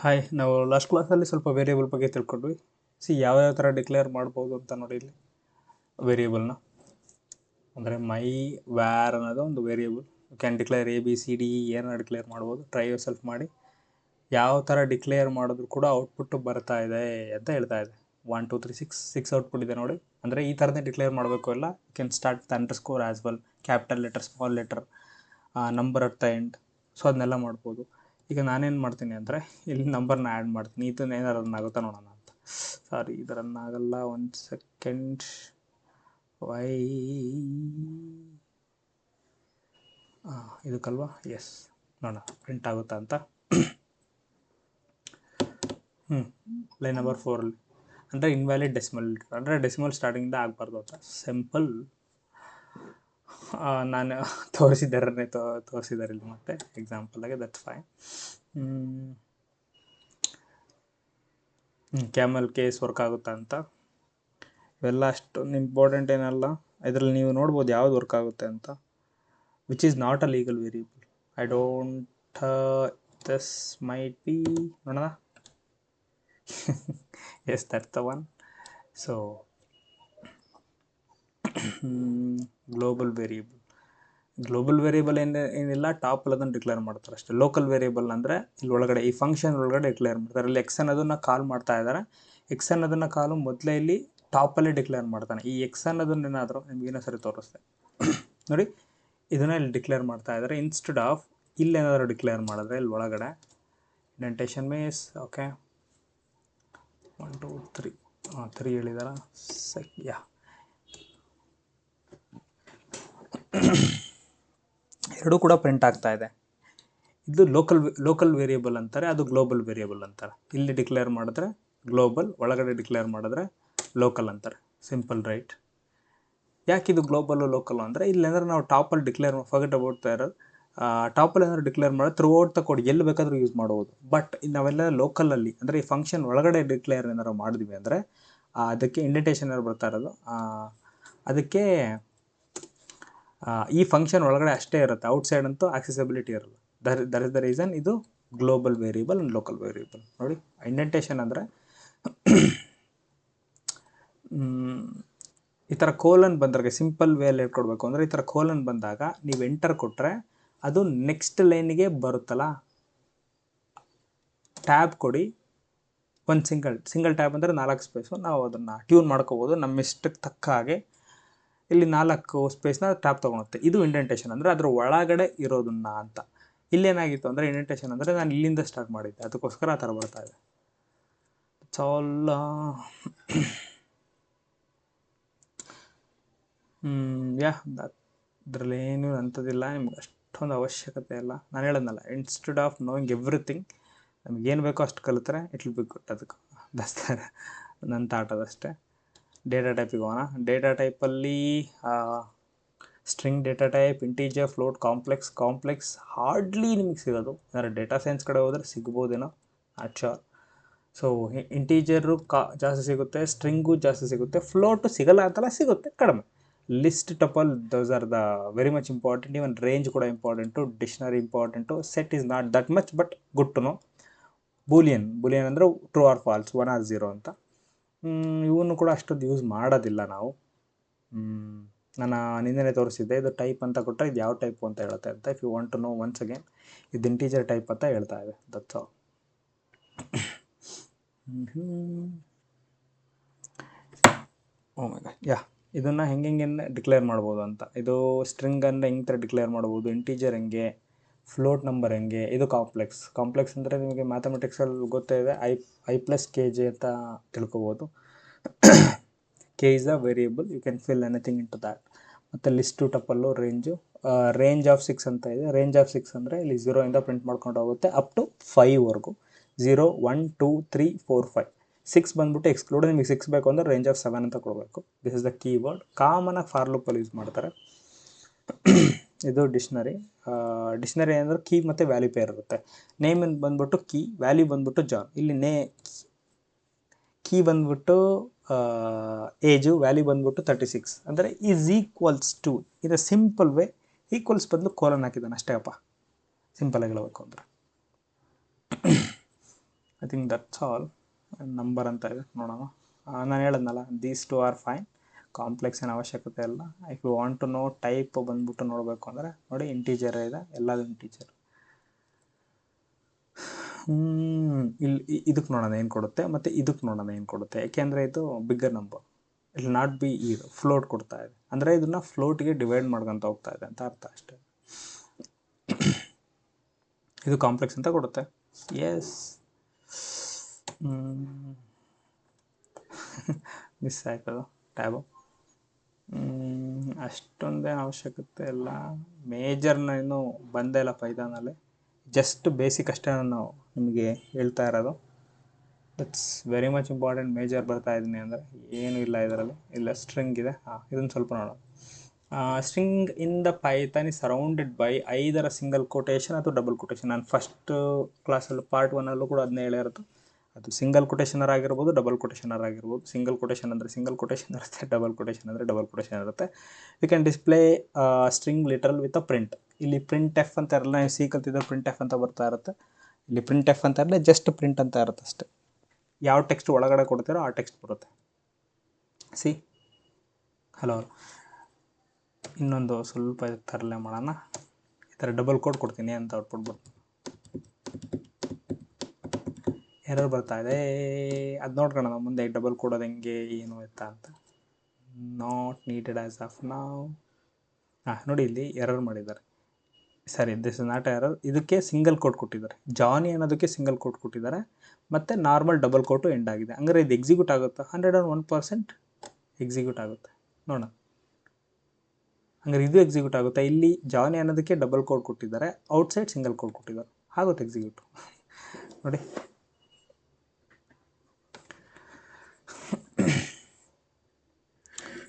Hi, ನಾವು last ಕ್ಲಾಸಲ್ಲಿ ಸ್ವಲ್ಪ ವೇರಿಯೇಬಲ್ ಬಗ್ಗೆ ತಿಳ್ಕೊಂಡ್ವಿ. ಯಾವ್ಯಾವ ಥರ ಡಿಕ್ಲೇರ್ ಮಾಡ್ಬೋದು ಅಂತ ನೋಡಿ. ಇಲ್ಲಿ ವೇರಿಯೇಬಲ್ನ ಅಂದರೆ ಮೈ ವ್ಯಾರ್ ಅನ್ನೋದು ಒಂದು variable. You can declare ABCD ಏನಾರು ಡಿಕ್ಲೇರ್ ಮಾಡ್ಬೋದು. ಟ್ರೈ ಯೋರ್ ಸೆಲ್ಫ್ ಮಾಡಿ. ಯಾವ ಥರ ಡಿಕ್ಲೇರ್ ಮಾಡಿದ್ರು ಕೂಡ ಔಟ್ಪುಟ್ಟು ಬರ್ತಾ ಇದೆ ಅಂತ ಹೇಳ್ತಾ ಇದೆ. 1 2 3 6 ಔಟ್ಪುಟ್ ಇದೆ ನೋಡಿ. ಅಂದರೆ ಈ ಥರನೇ ಡಿಕ್ಲೇರ್ ಮಾಡಬೇಕು ಎಲ್ಲ. You can start with underscore as well, capital letter, small letter, number at the end. So ಅದನ್ನೆಲ್ಲ ಮಾಡ್ಬೋದು. ಈಗ ನಾನೇನು ಮಾಡ್ತೀನಿ ಅಂದರೆ ಇಲ್ಲಿ ನಂಬರ್ನ ಆ್ಯಡ್ ಮಾಡ್ತೀನಿ. ಇದನ್ನ ಏನಾರು ರನ್ ಆಗುತ್ತಾ ನೋಡೋಣ ಅಂತ. ಸಾರಿ, ಇದು ರನ್ ಆಗಲ್ಲ. 1 ಸೆಕೆಂಡ್. ವೈ ಇದಕ್ಕಲ್ವಾ? ಎಸ್, ನೋಡೋಣ ಪ್ರಿಂಟ್ ಆಗುತ್ತಾ ಅಂತ. ಲೈನ್ ನಂಬರ್ 4ಅಲ್ಲಿ ಅಂದರೆ ಇನ್ವ್ಯಾಲಿಡ್ ಡೆಸಿಮಲ್, ಅಂದರೆ ಡೆಸಿಮಲ್ ಸ್ಟಾರ್ಟಿಂಗಿಂದ ಆಗಬಾರ್ದು ಅಂತ. ಸಿಂಪಲ್. ನಾನು ತೋರಿಸಿದ್ದಾರೆ ಇಲ್ಲಿ ಮತ್ತೆ ಎಕ್ಸಾಂಪಲ್ಲಾಗೆ. That's fine. Camel case work ಆಗುತ್ತಾ ಅಂತ. ಇವೆಲ್ಲ ಅಷ್ಟೊಂದು ಇಂಪಾರ್ಟೆಂಟ್ ಏನಲ್ಲ. ಇದರಲ್ಲಿ ನೀವು ನೋಡ್ಬೋದು ಯಾವ್ದು ವರ್ಕ್ ಆಗುತ್ತೆ ಅಂತ. Which is not a legal variable. I don't this might be, ನೋಡೋಣ. Yes, that's the one. So global variable ಏನಿಲ್ಲ, ಟಾಪಲ್ಲಿ ಅದನ್ನು ಡಿಕ್ಲೇರ್ ಮಾಡ್ತಾರೆ ಅಷ್ಟೇ. ಲೋಕಲ್ ವೇರಿಯೇಬಲ್ ಅಂದರೆ ಇಲ್ಲಿ ಒಳಗಡೆ ಈ ಫಂಕ್ಷನ್ ಒಳಗಡೆ ಡಿಕ್ಲೇರ್ ಮಾಡ್ತಾರೆ. ಇಲ್ಲಿ ಎಕ್ಸ್ ಅನ್ನೋದನ್ನು ಕಾಲ್ ಮಾಡ್ತಾ ಇದ್ದಾರೆ. ಎಕ್ಸ್ ಅನ್ನೋದನ್ನು ಕಾಲು ಮೊದಲೇ ಇಲ್ಲಿ ಟಾಪಲ್ಲಿ ಡಿಕ್ಲೇರ್ ಮಾಡ್ತಾನೆ. ಈ ಎಕ್ಸ್ ಅನ್ನೋದನ್ನೇನಾದರೂ ನಿಮಗೇನೋ ಸರಿ ತೋರಿಸ್ತೆ ನೋಡಿ. ಇದನ್ನು ಇಲ್ಲಿ ಡಿಕ್ಲೇರ್ ಮಾಡ್ತಾ ಇದ್ದಾರೆ. ಇನ್ಸ್ಟೆಡ್ ಆಫ್ ಇಲ್ಲೇನಾದರೂ ಡಿಕ್ಲೇರ್ ಮಾಡಿದ್ರೆ ಇಲ್ಲಿ ಒಳಗಡೆ ಇಂಡೆಂಟೇಷನ್ ಮೀನ್ಸ್ ಓಕೆ 1 2 3 ಹೇಳಿದಾರ. ಯಾ, ಎರಡೂ ಕೂಡ ಪ್ರಿಂಟ್ ಆಗ್ತಾ ಇದೆ. ಇದು ಲೋಕಲ್ ವೇರಿಯೇಬಲ್ ಅಂತಾರೆ, ಅದು ಗ್ಲೋಬಲ್ ವೇರಿಯೇಬಲ್ ಅಂತಾರೆ. ಇಲ್ಲಿ ಡಿಕ್ಲೇರ್ ಮಾಡಿದ್ರೆ ಗ್ಲೋಬಲ್, ಒಳಗಡೆ ಡಿಕ್ಲೇರ್ ಮಾಡಿದ್ರೆ ಲೋಕಲ್ ಅಂತಾರೆ. Simple, right? ಯಾಕೆ ಇದು ಗ್ಲೋಬಲ್ಲು ಲೋಕಲ್ ಅಂದರೆ ಇಲ್ಲೇನಾದ್ರೆ ನಾವು ಟಾಪಲ್ಲಿ ಡಿಕ್ಲೇರ್ ಫರ್ಗೆಟ್ ಅಬೌಟ್ ದ ಟಾಪಲ್ಲಿ ಏನಾದ್ರು ಡಿಕ್ಲೇರ್ ಮಾಡಿದ್ರೆ ಥ್ರೂ ಔಟ್ ದ ಕೋಡ್ ಎಲ್ಲಿ ಬೇಕಾದರೂ ಯೂಸ್ ಮಾಡ್ಬೋದು. ಬಟ್ ನಾವೆಲ್ಲ ಲೋಕಲಲ್ಲಿ ಅಂದರೆ ಈ ಫಂಕ್ಷನ್ ಒಳಗಡೆ ಡಿಕ್ಲೇರ್ ಏನಾರು ಮಾಡಿದ್ವಿ ಅಂದರೆ ಅದಕ್ಕೆ ಇಂಡೆಂಟೇಷನ್ ಏನಾರು ಬರ್ತಾ ಇರೋದು, ಅದಕ್ಕೆ ಈ ಫಂಕ್ಷನ್ ಒಳಗಡೆ ಅಷ್ಟೇ ಇರುತ್ತೆ. ಔಟ್ಸೈಡ್ ಅಂತೂ ಆಕ್ಸೆಸಿಬಿಲಿಟಿ ಇರಲ್ಲ. ದಟ್ ಇಸ್ ದ ರೀಸನ್ ಇದು global variable and local variable. ನೋಡಿ, ಇಂಡೆಂಟೇಷನ್ ಅಂದರೆ ಈ ಥರ ಕೋಲನ್ ಬಂದಾಗ, ಸಿಂಪಲ್ ವೇಯಲ್ಲಿ ಹೇಳ್ಕೊಡ್ಬೇಕು ಅಂದರೆ ಈ ಥರ ಕೋಲನ್ ಬಂದಾಗ ನೀವು ಎಂಟರ್ ಕೊಟ್ಟರೆ ಅದು ನೆಕ್ಸ್ಟ್ ಲೈನಿಗೆ ಬರುತ್ತಲ್ಲ. ಟ್ಯಾಬ್ ಕೊಡಿ, ಒಂದು ಸಿಂಗಲ್ ಟ್ಯಾಬ್ ಅಂದರೆ 4 ಸ್ಪೇಸು. ನಾವು ಅದನ್ನು ಟ್ಯೂನ್ ಮಾಡ್ಕೋಬೋದು ನಮ್ಮ ಇಷ್ಟಕ್ಕೆ ತಕ್ಕ ಹಾಗೆ. ಇಲ್ಲಿ 4 ಸ್ಪೇಸ್ನ ಟ್ಯಾಬ್ ತೊಗೊಳುತ್ತೆ. ಇದು ಇಂಡೆಂಟೇಷನ್ ಅಂದರೆ ಅದರ ಒಳಗಡೆ ಇರೋದನ್ನ ಅಂತ. ಇಲ್ಲೇನಾಗಿತ್ತು ಅಂದರೆ ಇಂಡೆಂಟೇಷನ್ ಅಂದರೆ ನಾನು ಇಲ್ಲಿಂದ ಸ್ಟಾರ್ಟ್ ಮಾಡಿದ್ದೆ, ಅದಕ್ಕೋಸ್ಕರ ಆ ಥರ ಬರ್ತಾ ಇದೆ. ಚಾಲ ಅದರಲ್ಲಿ ಏನು ಅಂಥದ್ದಿಲ್ಲ, ನಿಮ್ಗೆ ಅಷ್ಟೊಂದು ಅವಶ್ಯಕತೆ ಇಲ್ಲ. ನಾನು ಹೇಳೋದಲ್ಲ, ಇನ್ಸ್ಟೆಡ್ ಆಫ್ ನೋಯಿಂಗ್ ಎವ್ರಿಥಿಂಗ್ ನಮಗೇನು ಬೇಕೋ ಅಷ್ಟು ಕಲಿತ್ರೆ ಇಟ್ ವಿಲ್ ಬಿ ಗುಡ್. ಅದಕ್ಕೆ ದಸ್ತಾರೆ ನನ್ನ ತಾಟದಷ್ಟೇ. ಡೇಟಾ ಟೈಪಿಗೆ ಹೋಗೋಣ. ಡೇಟಾ ಟೈಪಲ್ಲಿ string data type, integer, float, complex hardly ನಿಮಗೆ ಸಿಗೋದು. ಅಂದರೆ ಡೇಟಾ ಸೈನ್ಸ್ ಕಡೆ ಹೋದರೆ ಸಿಗ್ಬೋದೇನೋ, ನಾಟ್ ಶೋರ್. ಸೊ ಇಂಟೀಜರು ಜಾಸ್ತಿ ಸಿಗುತ್ತೆ, ಸ್ಟ್ರಿಂಗು ಜಾಸ್ತಿ ಸಿಗುತ್ತೆ, ಫ್ಲೋಟು ಸಿಗಲ್ಲ ಅಂತಲ್ಲ, ಸಿಗುತ್ತೆ ಕಡಿಮೆ. List, tuple, those are the very much important. Even range ಕೂಡ important, dictionary important, set is not that much but good to know. Boolean ಅಂದರೆ ಟ್ರೂ ಆರ್ ಫಾಲ್ಸ್, 1 or 0 ಅಂತ. ಇವನ್ನು ಕೂಡ ಅಷ್ಟೊಂದು ಯೂಸ್ ಮಾಡೋದಿಲ್ಲ ನಾವು. ನಾನು ನಿನ್ನೆ ತೋರಿಸಿದ್ದೆ, ಇದು ಟೈಪ್ ಅಂತ ಕೊಟ್ಟರೆ ಇದು ಯಾವ ಟೈಪು ಅಂತ ಹೇಳುತ್ತೆ ಅಂತ. If you want to know once again, ಇದು ಇಂಟೀಜರ್ ಟೈಪ್ ಅಂತ ಹೇಳ್ತಾ ಇದೆ. That's all. Oh my God, ಇದನ್ನು ಹೆಂಗೆ ಡಿಕ್ಲೇರ್ ಮಾಡ್ಬೋದು ಅಂತ. ಇದು ಸ್ಟ್ರಿಂಗ್ ಅಂದರೆ ಹೆಂಗೆ ಥರ ಡಿಕ್ಲೇರ್ ಮಾಡ್ಬೋದು, ಇಂಟೀಜರ್ ಹೆಂಗೆ, ಫ್ಲೋಟ್ ನಂಬರ್ ಹೆಂಗೆ. ಇದು ಕಾಂಪ್ಲೆಕ್ಸ್ ಅಂದರೆ ನಿಮಗೆ ಮ್ಯಾಥಮೆಟಿಕ್ಸಲ್ಲಿ ಗೊತ್ತೇ ಇದೆ, I+KJ ಅಂತ ತಿಳ್ಕೊಬೋದು. K is a variable, you can fill anything into that. ಮತ್ತು ಲಿಸ್ಟು, ಟಪಲ್ಲು, ರೇಂಜ್ ಆಫ್ 6 ಅಂತ ಇದೆ. ರೇಂಜ್ ಆಫ್ 6 ಅಂದರೆ ಇಲ್ಲಿ 0 ಪ್ರಿಂಟ್ ಮಾಡ್ಕೊಂಡು ಹೋಗುತ್ತೆ ಅಪ್ ಟು 5ವರೆಗೂ. 0 1 2 3 4 5 6 ಬಂದ್ಬಿಟ್ಟು ಎಕ್ಸ್ಕ್ಲೂಡ್. ನಿಮಗೆ 6 ಬೇಕು ಅಂದರೆ ರೇಂಜ್ ಆಫ್ 7 ಅಂತ ಕೊಡಬೇಕು. This is the keyword. ಕಾಮನಾಗಿ ಫಾರ್ ಲೂಪಲ್ಲಿ ಯೂಸ್ ಮಾಡ್ತಾರೆ. ಇದು ಡಿಕ್ಷನರಿ ಅಂದರೆ ಕೀ ಮತ್ತು ವ್ಯಾಲ್ಯೂ ಪೇರ್ ಇರುತ್ತೆ. ನೇಮ್ ಬಂದ್ಬಿಟ್ಟು ಕೀ, ವ್ಯಾಲ್ಯೂ ಬಂದ್ಬಿಟ್ಟು ಜಾನ್. ಇಲ್ಲಿ ಕೀ ಬಂದ್ಬಿಟ್ಟು ಏಜು, ವ್ಯಾಲ್ಯೂ ಬಂದ್ಬಿಟ್ಟು 36 ಅಂದರೆ ಈಸ್ ಈಕ್ವಲ್ಸ್ ಟು. ಇದು ಸಿಂಪಲ್ ವೇ. ಈಕ್ವಲ್ಸ್ ಬದಲು ಕೋಲನ್ ಹಾಕಿದ್ದಾನೆ ಅಷ್ಟೇ ಅಪ್ಪ, ಸಿಂಪಲಾಗಿ ಹೇಳಬೇಕು ಅಂದರೆ. Think that's all. ನಂಬರ್ ಅಂತ ಇದೆ ನೋಡೋಣ. ನಾನು ಹೇಳಿದ್ನಲ್ಲ these two are fine, complex ಏನು ಅವಶ್ಯಕತೆ ಇಲ್ಲ. If you want to know type ಬಂದ್ಬಿಟ್ಟು ನೋಡಬೇಕು ಅಂದರೆ ನೋಡಿ ಇಂಟೀಜರ್ ಇದೆ, ಎಲ್ಲದು ಇಂಟೀಜರ್. ಇಲ್ಲಿ ಇದಕ್ಕೆ ನೋಡೋಣ ಏನು ಕೊಡುತ್ತೆ, ಮತ್ತು ಇದಕ್ಕೆ ನೋಡೋಣ ಏನು ಕೊಡುತ್ತೆ. ಯಾಕೆಂದರೆ ಇದು ಬಿಗ್ಗರ್ ನಂಬರ್, ಇಲ್ಲಿ ನಾಟ್ ಬಿ ಇದು ಫ್ಲೋಟ್ ಕೊಡ್ತಾ ಇದೆ, ಅಂದರೆ ಇದನ್ನು ಫ್ಲೋಟ್ಗೆ ಡಿವೈಡ್ ಮಾಡ್ಕೊತ ಹೋಗ್ತಾ ಇದೆ ಅಂತ ಅರ್ಥ ಅಷ್ಟೇ. ಇದು ಕಾಂಪ್ಲೆಕ್ಸ್ ಅಂತ ಕೊಡುತ್ತೆ. ಎಸ್, ಮಿಸ್ ಆಯ್ತದು ಟ್ಯಾಬು. ಅಷ್ಟೊಂದೇನು ಅವಶ್ಯಕತೆ ಇಲ್ಲ. ಮೇಜರ್ನ ಇನ್ನೂ ಬಂದೇ ಇಲ್ಲ ಪೈಥಾನಲ್ಲಿ, ಜಸ್ಟ್ ಬೇಸಿಕ್ ಅಷ್ಟೇ ನಾನು ನಿಮಗೆ ಹೇಳ್ತಾ ಇರೋದು. That's very much important. Major ಬರ್ತಾ ಇದ್ದೀನಿ ಅಂದರೆ ಏನೂ ಇಲ್ಲ ಇದರಲ್ಲಿ. ಇಲ್ಲ ಸ್ಟ್ರಿಂಗ್ ಇದೆ, ಇದನ್ನು ಸ್ವಲ್ಪ ನೋಡೋಣ. String in the Python is surrounded by ಐದರ ಸಿಂಗಲ್ ಕೊಟೇಶನ್ ಅಥವಾ ಡಬಲ್ ಕೊಟೇಶನ್. ನಾನು ಫಸ್ಟ್ ಕ್ಲಾಸಲ್ಲಿ ಪಾರ್ಟ್ 1ಅಲ್ಲೂ ಕೂಡ ಅದನ್ನೇ ಹೇಳಿರೋದು. ಅದು ಸಿಂಗಲ್ ಕೊಟೇಶನರ್ ಆಗಿರ್ಬೋದು, ಡಬಲ್ ಕೊಟೇಶನರ್ ಆಗಿರ್ಬೋದು. ಸಿಂಗಲ್ ಕೊಟೇಶನ್ ಅಂದರೆ ಸಿಂಗಲ್ ಕೊಟೇಶನ್ ಇರುತ್ತೆ, ಡಬಲ್ ಕೊಟೇಶನ್ ಅಂದರೆ ಡಬಲ್ ಕೊಟೇಶನ್ ಇರುತ್ತೆ. You can display string literal with a print. ಇಲ್ಲಿ ಪ್ರಿಂಟ್ ಎಫ್ ಅಂತ ಇರಲ್ಲ, ನೀವು ಸಿ ಕಲ್ತಿದ್ರೆ ಪ್ರಿಂಟ್ ಎಫ್ ಅಂತ ಬರ್ತಾ ಇರುತ್ತೆ. ಇಲ್ಲಿ ಪ್ರಿಂಟ್ ಎಫ್ ಅಂತ ಇರಲ್ಲ, ಜಸ್ಟ್ ಪ್ರಿಂಟ್ ಅಂತ ಇರುತ್ತೆ ಅಷ್ಟೇ. ಯಾವ ಟೆಕ್ಸ್ಟ್ ಒಳಗಡೆ ಕೊಡ್ತೀರೋ ಆ ಟೆಕ್ಸ್ಟ್ ಬರುತ್ತೆ. ಸಿ ಹಲೋ, ಇನ್ನೊಂದು ಸ್ವಲ್ಪ ತರಲೆ ಮಾಡೋಣ. ಈ ಥರ ಡಬಲ್ ಕೋಡ್ ಕೊಡ್ತೀನಿ ಅಂತ ಔಟ್ಪುಟ್ ಬರುತ್ತೆ. ಎರರ್ ಬರ್ತಾ ಇದೆ, ಅದು ನೋಡ್ಕೊಳ್ಳೋಣ ಮುಂದೆ ಡಬಲ್ ಕೋಡೋದು ಹೆಂಗೆ ಏನು ಎತ್ತಾ ಅಂತ. ನಾಟ್ ನೀಡೆಡ್ ಆ್ಯಸ್ ಆಫ್ ನಾವು. ನೋಡಿ ಇಲ್ಲಿ ಎರರ್ ಮಾಡಿದ್ದಾರೆ. ಸರಿ, ದಿಸ್ ಇಸ್ ನಾಟ್ ಎರರ್. ಇದಕ್ಕೆ ಸಿಂಗಲ್ ಕೋಡ್ ಕೊಟ್ಟಿದ್ದಾರೆ. ಜಾನಿ ಅನ್ನೋದಕ್ಕೆ ಸಿಂಗಲ್ ಕೋಡ್ ಕೊಟ್ಟಿದ್ದಾರೆ, ಮತ್ತು ನಾರ್ಮಲ್ ಡಬಲ್ ಕೋಟು ಎಂಡ್ ಆಗಿದೆ. ಹಂಗಾರೆ ಇದು ಎಕ್ಸಿಕ್ಯೂಟ್ ಆಗುತ್ತಾ? 101% ಎಕ್ಸಿಕ್ಯೂಟ್ ಆಗುತ್ತೆ. ನೋಡೋಣ, ಹಂಗಾರೆ ಇದು ಎಕ್ಸಿಕ್ಯೂಟ್ ಆಗುತ್ತಾ? ಇಲ್ಲಿ ಜಾನಿ ಅನ್ನೋದಕ್ಕೆ ಡಬಲ್ ಕೋಡ್ ಕೊಟ್ಟಿದ್ದಾರೆ, ಔಟ್ಸೈಡ್ ಸಿಂಗಲ್ ಕೋಡ್ ಕೊಟ್ಟಿದ್ದಾರೆ, ಆಗುತ್ತೆ ಎಕ್ಸಿಕ್ಯೂಟ್. ನೋಡಿ,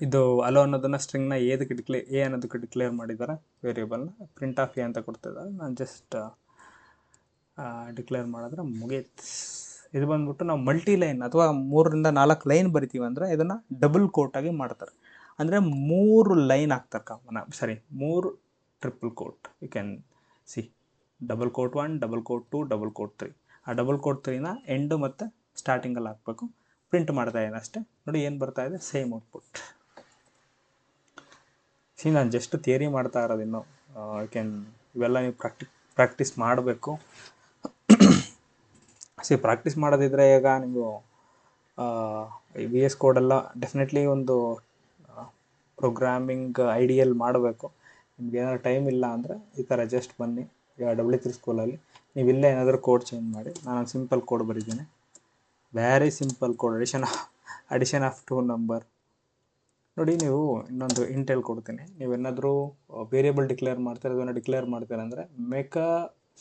ಇದು ಅಲೋ ಅನ್ನೋದನ್ನು ಸ್ಟ್ರಿಂಗ್ನ ಎ ಅನ್ನೋದಕ್ಕೆ ಡಿಕ್ಲೇರ್ ಮಾಡಿದ್ದಾರೆ. ವೇರಿಯೇಬಲ್ನ ಪ್ರಿಂಟ್ ಆಫ್ ಎ ಅಂತ ಕೊಡ್ತಿದ್ದಾರೆ. ನಾನು ಜಸ್ಟ್ ಡಿಕ್ಲೇರ್ ಮಾಡಿದ್ರೆ ಮುಗೀತು. ಇದು ಬಂದ್ಬಿಟ್ಟು ನಾವು ಮಲ್ಟಿ ಲೈನ್ ಅಥವಾ 3ರಿಂದ 4 ಲೈನ್ ಬರಿತೀವಿ ಅಂದರೆ ಇದನ್ನು ಡಬಲ್ ಕೋಟಾಗಿ ಮಾಡ್ತಾರೆ. ಅಂದರೆ 3 ಲೈನ್ ಹಾಕ್ತಾರೆ ಕಾಮನ್. ಸರಿ, 3 triple quote. You can see double quote 1, double quote 2, double quote 3. ಆ ಡಬಲ್ ಕೋಟ್ 3ನ ಎಂಡು ಮತ್ತು ಸ್ಟಾರ್ಟಿಂಗಲ್ಲಿ ಹಾಕಬೇಕು. ಪ್ರಿಂಟ್ ಮಾಡ್ತಾ ಇದ್ದೀನಿ ಅಷ್ಟೇ. ನೋಡಿ ಏನು ಬರ್ತಾ ಇದೆ, ಸೇಮ್ ಔಟ್ಪುಟ್. ಸಿ, ನಾನು ಜಸ್ಟ್ ಥಿಯರಿ ಮಾಡ್ತಾ ಇರೋದು ಇನ್ನು. ಇವೆಲ್ಲ ನೀವು ಪ್ರಾಕ್ಟೀಸ್ ಮಾಡಬೇಕು. ಪ್ರಾಕ್ಟೀಸ್ ಮಾಡೋದಿದ್ರೆ ಈಗ ನೀವು VS ಕೋಡೆಲ್ಲ ಡೆಫಿನೆಟ್ಲಿ ಒಂದು ಪ್ರೋಗ್ರಾಮಿಂಗ್ ಐಡಿಯಲ್ಲಿ ಮಾಡಬೇಕು. ನಿಮ್ಗೆ ಏನಾದ್ರು ಟೈಮ್ ಇಲ್ಲ ಅಂದರೆ ಈ ಥರ ಜಸ್ಟ್ ಬನ್ನಿ. ಈಗ W3 ಸ್ಕೂಲಲ್ಲಿ ನೀವು ಇಲ್ಲೇ ಏನಾದರೂ ಕೋಡ್ ಚೇಂಜ್ ಮಾಡಿ. ನಾನು ಸಿಂಪಲ್ ಕೋಡ್ ಬರೀತೀನಿ, very simple code. Addition of 2 number. ನೋಡಿ, ನೀವು ಇನ್ನೊಂದು ಇಂಟ್ ಹೇಳ್ಕೊಡ್ತೀನಿ. ನೀವೇನಾದರೂ ವೇರಿಯೇಬಲ್ ಡಿಕ್ಲೇರ್ ಮಾಡ್ತಾರೆ, ಅದನ್ನು ಡಿಕ್ಲೇರ್ ಮಾಡ್ತಾರೆ ಅಂದರೆ ಮೇಕ್ ಅ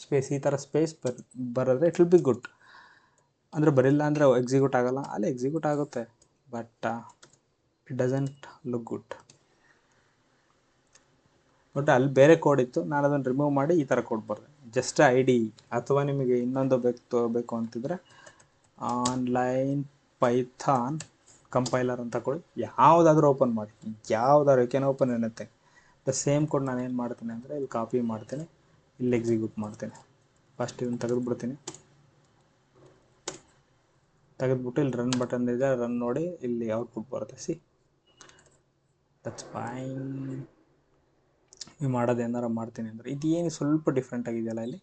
ಸ್ಪೇಸ್. ಈ ಥರ ಸ್ಪೇಸ್ ಬರೋದ್ರೆ ಇಟ್ ವಿಲ್ ಬಿ ಗುಡ್. ಅಂದರೆ ಬರಿಲ್ಲ ಅಂದರೆ ಎಕ್ಸಿಕ್ಯೂಟ್ ಆಗೋಲ್ಲ, ಅಲ್ಲಿ ಎಕ್ಸಿಕ್ಯೂಟ್ ಆಗುತ್ತೆ, but it doesn't look good. But ಅಲ್ಲಿ ಬೇರೆ ಕೋಡ್ ಇತ್ತು, ನಾನು ಅದನ್ನು ರಿಮೂವ್ ಮಾಡಿ ಈ ಥರ ಕೋಡ್ ಬರ್ತದೆ. ಜಸ್ಟ್ ID, ಅಥವಾ ನಿಮಗೆ ಇನ್ನೊಂದು ಬೇಕು ಅಂತಿದ್ರೆ ಆನ್ಲೈನ್ ಪೈಥಾನ್ ಕಂಪೈಲರ್ ಅಂತ ಕೊಡಿ. ಯಾವುದಾದ್ರೂ ಓಪನ್ ಮಾಡಿ, ಯಾವುದಾದ್ರು you can open anything. The same code ನಾನು ಏನು ಮಾಡ್ತೀನಿ ಅಂದರೆ ಇಲ್ಲಿ ಕಾಪಿ ಮಾಡ್ತೀನಿ, ಇಲ್ಲಿ ಎಕ್ಸಿಕ್ಯೂಟ್ ಮಾಡ್ತೀನಿ. ಫಸ್ಟ್ ಇದನ್ನು ತೆಗೆದುಬಿಡ್ತೀನಿ. ತೆಗೆದುಬಿಟ್ಟು ಇಲ್ಲಿ ರನ್ ಬಟನ್ ಇದೆ, ರನ್ ನೋಡಿ, ಇಲ್ಲಿ ಔಟ್ಪುಟ್ ಬರುತ್ತೆ. C, that's fine. ನೀವು ಮಾಡೋದು ಏನಾರು ಮಾಡ್ತೀನಿ ಅಂದರೆ ಇದೇನು ಸ್ವಲ್ಪ ಡಿಫ್ರೆಂಟ್ ಆಗಿದೆಯಲ್ಲ. ಇಲ್ಲಿ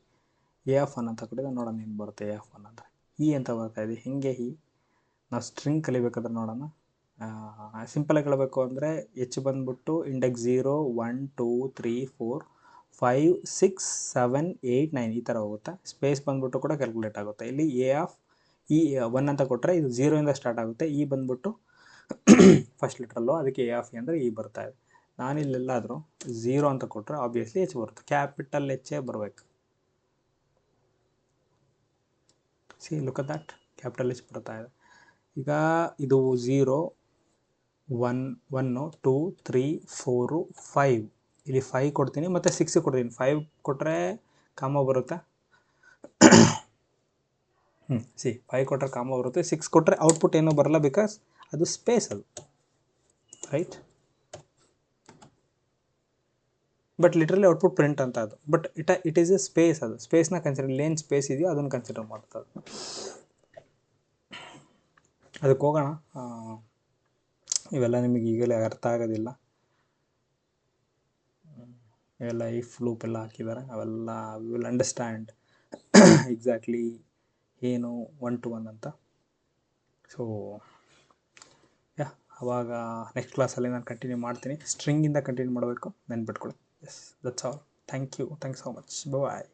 AF1 ಅಂತ ಕೊಟ್ಟಿದ್ದೆ, ನೋಡೋಣ ಏನು ಬರುತ್ತೆ. AF1 ಅಂದರೆ ಅಂತ ಬರ್ತಾಯಿದೆ. ಹಿಂಗೆ ನಾವು ಸ್ಟ್ರಿಂಗ್ ಕಲಿಬೇಕಾದ್ರೆ ನೋಡೋಣ. ಸಿಂಪಲಾಗಿ ಹೇಳಬೇಕು ಅಂದರೆ ಬಂದ್ಬಿಟ್ಟು ಇಂಡೆಕ್ಸ್ 0, 1, 2, 3, 4, 5, 6, 7, 8, 9 ಈ ಥರ ಹೋಗುತ್ತೆ. ಸ್ಪೇಸ್ ಬಂದ್ಬಿಟ್ಟು ಕೂಡ ಕ್ಯಾಲ್ಕುಲೇಟ್ ಆಗುತ್ತೆ. ಇಲ್ಲಿ AF1 ಅಂತ ಕೊಟ್ಟರೆ ಇದು 0ಇಂದ ಸ್ಟಾರ್ಟ್ ಆಗುತ್ತೆ. ಬಂದ್ಬಿಟ್ಟು ಫಸ್ಟ್ ಲಿಟ್ರಲ್ಲು, ಅದಕ್ಕೆ AF ಅಂದರೆ ಬರ್ತಾ ಇದೆ. ನಾನಿಲ್ಲೆಲ್ಲಾದರೂ 0 ಅಂತ ಕೊಟ್ಟರೆ ಆಬ್ವಿಯಸ್ಲಿ H ಬರುತ್ತೆ, ಕ್ಯಾಪಿಟಲ್ H ಬರಬೇಕು. C, look at that, capital H ಬರ್ತಾ ಇದೆ. ಈಗ ಇದು 0, 1, 2, 3, 4, 5. ಇಲ್ಲಿ 5 ಕೊಡ್ತೀನಿ, ಮತ್ತು 6 ಕೊಡ್ತೀನಿ. 5 ಕೊಟ್ಟರೆ ಕಾಮ ಬರುತ್ತೆ. ಸಿ, 5 ಕೊಟ್ಟರೆ ಕಾಮ ಬರುತ್ತೆ. 6 ಕೊಟ್ಟರೆ ಔಟ್ಪುಟ್ ಏನೂ ಬರಲ್ಲ, ಬಿಕಾಸ್ ಅದು ಸ್ಪೇಸ್, ಅದು right. But literally output print ಅಂತ ಅದು. But it is A space. ಅದು ಸ್ಪೇಸ್ನ ಕನ್ಸಿಡರ್, ಲೇನ್ ಸ್ಪೇಸ್ ಇದೆಯೋ ಅದನ್ನು ಕನ್ಸಿಡರ್ ಮಾಡ್ತದೆ. ಅದಕ್ಕೆ ಹೋಗೋಣ. ಇವೆಲ್ಲ ನಿಮಗೆ ಈಗಲೇ ಅರ್ಥ ಆಗೋದಿಲ್ಲ. ಇವೆಲ್ಲ ಇಫ್ ಲೂಪ್ ಎಲ್ಲ ಹಾಕಿದ್ದಾರೆ, ಅವೆಲ್ಲ ವಿಲ್ ಅಂಡರ್ಸ್ಟ್ಯಾಂಡ್ ಎಕ್ಸಾಕ್ಟ್ಲಿ ಏನು 1 to 1 ಅಂತ. ಸೊ ಅವಾಗ ನೆಕ್ಸ್ಟ್ ಕ್ಲಾಸಲ್ಲಿ ನಾನು ಕಂಟಿನ್ಯೂ ಮಾಡ್ತೀನಿ. ಸ್ಟ್ರಿಂಗಿಂದ ಕಂಟಿನ್ಯೂ ಮಾಡಬೇಕು, ನೆನ್ಪಿಟ್ಕೊಳ್ಳಿ. Yes, that's all. Thank you so much. Bye.